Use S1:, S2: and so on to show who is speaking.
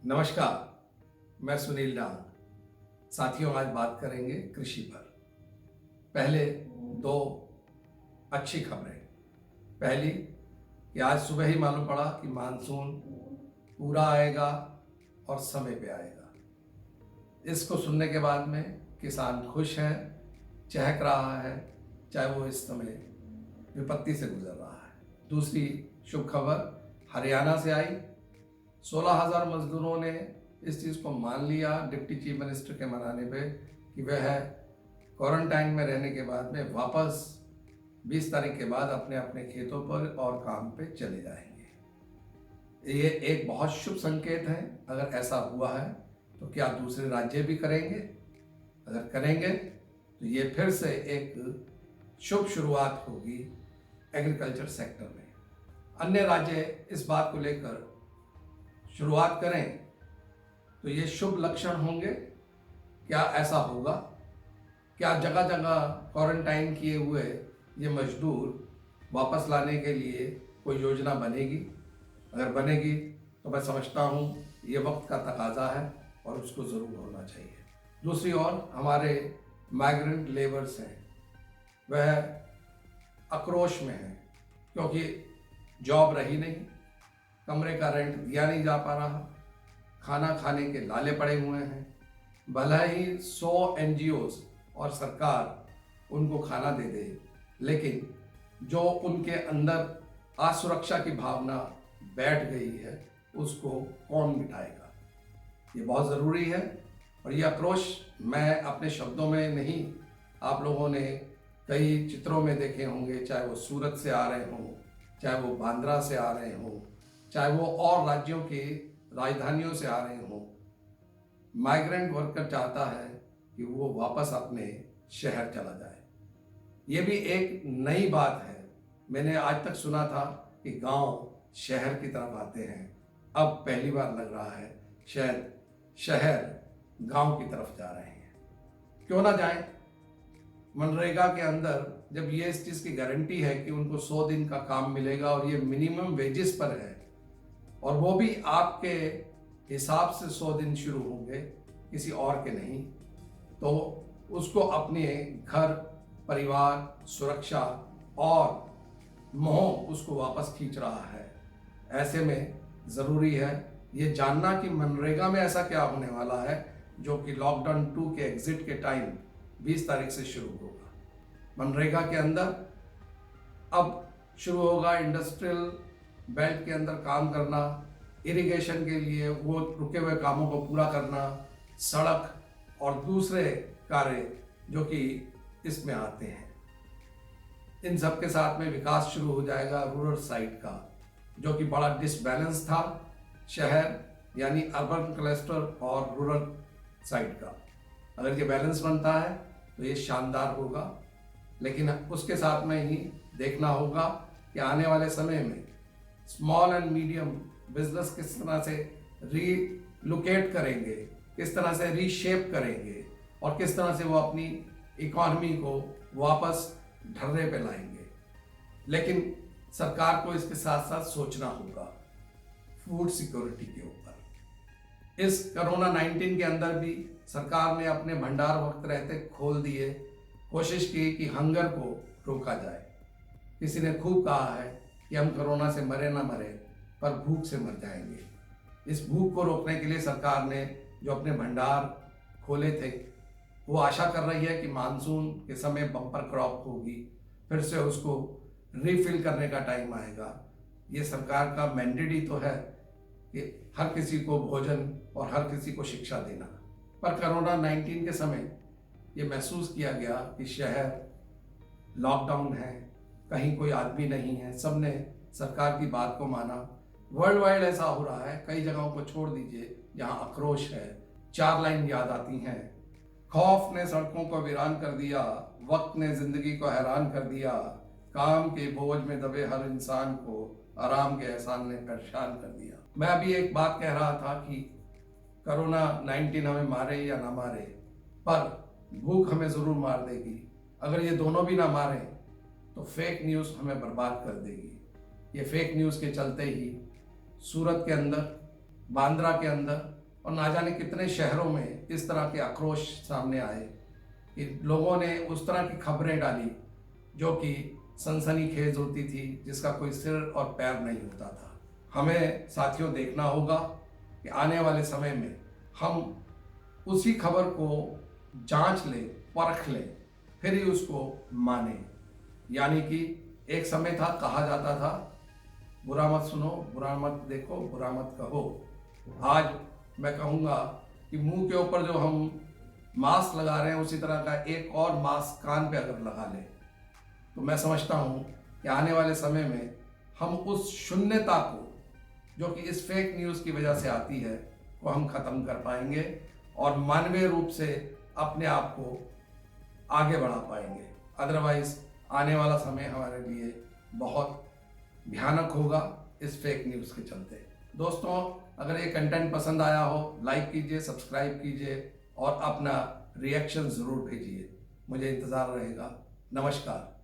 S1: नमस्कार, मैं सुनील डांग। साथियों, आज बात करेंगे कृषि पर। पहले दो अच्छी खबरें। पहली कि आज सुबह ही मालूम पड़ा कि मानसून पूरा आएगा और समय पे आएगा। इसको सुनने के बाद में किसान खुश हैं, चहक रहा है, चाहे वो इस समय विपत्ति से गुजर रहा है। दूसरी शुभ खबर हरियाणा से आई। 16,000 मजदूरों ने इस चीज़ को मान लिया डिप्टी चीफ मिनिस्टर के मनाने पे कि वह क्वारंटाइन में रहने के बाद में वापस 20 तारीख के बाद अपने अपने खेतों पर और काम पे चले जाएंगे। ये एक बहुत शुभ संकेत है। अगर ऐसा हुआ है तो क्या दूसरे राज्य भी करेंगे? अगर करेंगे तो ये फिर से एक शुभ शुरुआत होगी एग्रीकल्चर सेक्टर में। अन्य राज्य इस बात को लेकर शुरुआत करें तो ये शुभ लक्षण होंगे। क्या ऐसा होगा? क्या जगह जगह क्वारंटाइन किए हुए ये मजदूर वापस लाने के लिए कोई योजना बनेगी? अगर बनेगी तो मैं समझता हूँ ये वक्त का तकाजा है और उसको ज़रूर होना चाहिए। दूसरी ओर हमारे माइग्रेंट लेबर्स हैं, वह आक्रोश में हैं क्योंकि जॉब रही नहीं, कमरे का रेंट दिया नहीं जा पा रहा, खाना खाने के लाले पड़े हुए हैं। भले ही 100 NGOs और सरकार उनको खाना दे दे, लेकिन जो उनके अंदर असुरक्षा की भावना बैठ गई है उसको कौन मिटाएगा? ये बहुत ज़रूरी है। और ये आक्रोश मैं अपने शब्दों में नहीं, आप लोगों ने कई चित्रों में देखे होंगे, चाहे वो सूरत से आ रहे हों, चाहे वो बांद्रा से आ रहे हों, चाहे वो और राज्यों की राजधानियों से आ रहे हों। माइग्रेंट वर्कर चाहता है कि वो वापस अपने शहर चला जाए। ये भी एक नई बात है। मैंने आज तक सुना था कि गांव शहर की तरफ आते हैं, अब पहली बार लग रहा है शायद शहर गांव की तरफ जा रहे हैं। क्यों ना जाएं? मनरेगा के अंदर जब ये इस चीज़ की गारंटी है कि उनको 100 दिन का काम मिलेगा और ये मिनिमम वेजेस पर है, और वो भी आपके हिसाब से 100 दिन शुरू होंगे, किसी और के नहीं, तो उसको अपने घर, परिवार, सुरक्षा और मोह उसको वापस खींच रहा है। ऐसे में ज़रूरी है ये जानना कि मनरेगा में ऐसा क्या होने वाला है जो कि लॉकडाउन 2 के एग्जिट के टाइम 20 तारीख से शुरू होगा। मनरेगा के अंदर अब शुरू होगा इंडस्ट्रियल बेल्ट के अंदर काम करना, इरिगेशन के लिए वो रुके हुए कामों को पूरा करना, सड़क और दूसरे कार्य जो कि इसमें आते हैं। इन सब के साथ में विकास शुरू हो जाएगा रूरल साइड का, जो कि बड़ा डिसबैलेंस था, शहर यानी अर्बन क्लस्टर और रूरल साइड का। अगर ये बैलेंस बनता है तो ये शानदार होगा। लेकिन उसके साथ में ही देखना होगा कि आने वाले समय में स्मॉल एंड मीडियम बिजनेस किस तरह से रीलोकेट करेंगे, किस तरह से रीशेप करेंगे और किस तरह से वो अपनी इकॉनमी को वापस ढर्रे पे लाएंगे। लेकिन सरकार को इसके साथ साथ सोचना होगा फूड सिक्योरिटी के ऊपर। इस कोरोना 19 के अंदर भी सरकार ने अपने भंडार वक्त रहते खोल दिए, कोशिश की कि हंगर को रोका जाए। किसी ने खूब कहा है कि हम कोरोना से मरे ना मरे पर भूख से मर जाएंगे। इस भूख को रोकने के लिए सरकार ने जो अपने भंडार खोले थे, वो आशा कर रही है कि मानसून के समय बम्पर क्रॉप होगी, फिर से उसको रिफिल करने का टाइम आएगा। ये सरकार का मैंडेट ही तो है कि हर किसी को भोजन और हर किसी को शिक्षा देना। पर कोरोना 19 के समय ये महसूस किया गया कि शहर लॉकडाउन है, कहीं कोई आदमी नहीं है, सबने सरकार की बात को माना। वर्ल्ड वाइड ऐसा हो रहा है, कई जगहों को छोड़ दीजिए जहां आक्रोश है। 4 लाइन याद आती हैं। खौफ ने सड़कों को वीरान कर दिया, वक्त ने जिंदगी को हैरान कर दिया, काम के बोझ में दबे हर इंसान को आराम के एहसान ने परेशान कर दिया। मैं अभी एक बात कह रहा था कि कोरोना 19 हमें मारे या ना मारे, पर भूख हमें ज़रूर मार देगी। अगर ये दोनों भी ना मारे तो फेक न्यूज़ हमें बर्बाद कर देगी। ये फेक न्यूज़ के चलते ही सूरत के अंदर बांद्रा के अंदर और ना जाने कितने शहरों में इस तरह के आक्रोश सामने आए कि लोगों ने उस तरह की खबरें डाली जो कि सनसनीखेज होती थी, जिसका कोई सिर और पैर नहीं होता था। हमें साथियों देखना होगा कि आने वाले समय में हम उसी खबर को जांच लें, परख लें, फिर ही उसको माने। यानी कि एक समय था, कहा जाता था, बुरा मत सुनो, बुरा मत देखो, बुरा मत कहो। आज मैं कहूँगा कि मुंह के ऊपर जो हम मास्क लगा रहे हैं उसी तरह का एक और मास्क कान पे अगर लगा लें तो मैं समझता हूँ कि आने वाले समय में हम उस शून्यता को जो कि इस फेक न्यूज़ की वजह से आती है को हम ख़त्म कर पाएंगे और मानवीय रूप से अपने आप को आगे बढ़ा पाएंगे। अदरवाइज आने वाला समय हमारे लिए बहुत भयानक होगा इस फेक न्यूज़ के चलते। दोस्तों, अगर ये कंटेंट पसंद आया हो, लाइक कीजिए, सब्सक्राइब कीजिए और अपना रिएक्शन ज़रूर भेजिए। मुझे इंतज़ार रहेगा। नमस्कार।